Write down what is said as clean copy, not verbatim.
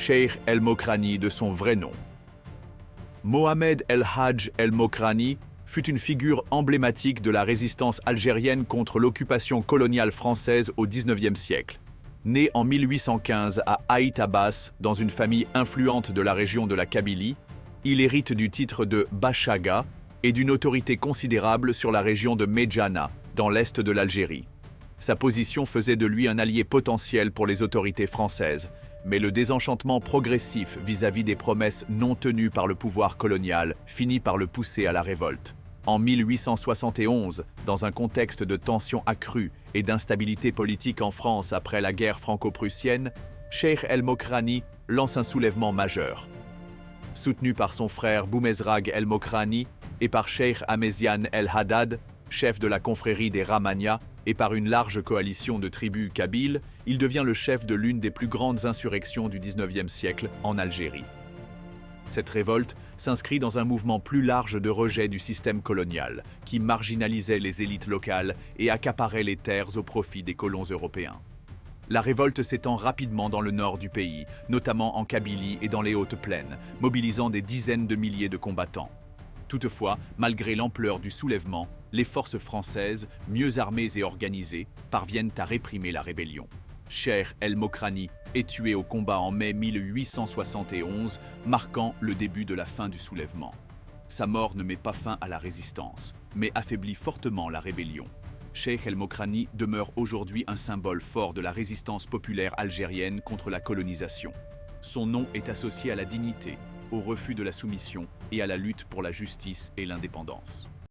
Cheikh El Mokrani de son vrai nom. Mohamed El Hadj El Mokrani fut une figure emblématique de la résistance algérienne contre l'occupation coloniale française au XIXe siècle. Né en 1815 à Aït Abbas, dans une famille influente de la région de la Kabylie, il hérite du titre de Bachaga et d'une autorité considérable sur la région de Medjana, dans l'est de l'Algérie. Sa position faisait de lui un allié potentiel pour les autorités françaises, mais le désenchantement progressif vis-à-vis des promesses non tenues par le pouvoir colonial finit par le pousser à la révolte. En 1871, dans un contexte de tensions accrues et d'instabilité politique en France après la guerre franco-prussienne, Cheikh El Mokrani lance un soulèvement majeur. Soutenu par son frère Boumezrag El Mokrani et par Cheikh Amezian El Haddad, chef de la confrérie des Rahmania, et par une large coalition de tribus kabyles, il devient le chef de l'une des plus grandes insurrections du XIXe siècle en Algérie. Cette révolte s'inscrit dans un mouvement plus large de rejet du système colonial, qui marginalisait les élites locales et accaparait les terres au profit des colons européens. La révolte s'étend rapidement dans le nord du pays, notamment en Kabylie et dans les hautes plaines, mobilisant des dizaines de milliers de combattants. Toutefois, malgré l'ampleur du soulèvement, les forces françaises, mieux armées et organisées, parviennent à réprimer la rébellion. Cheikh El Mokrani est tué au combat en mai 1871, marquant le début de la fin du soulèvement. Sa mort ne met pas fin à la résistance, mais affaiblit fortement la rébellion. Cheikh El Mokrani demeure aujourd'hui un symbole fort de la résistance populaire algérienne contre la colonisation. Son nom est associé à la dignité, au refus de la soumission et à la lutte pour la justice et l'indépendance.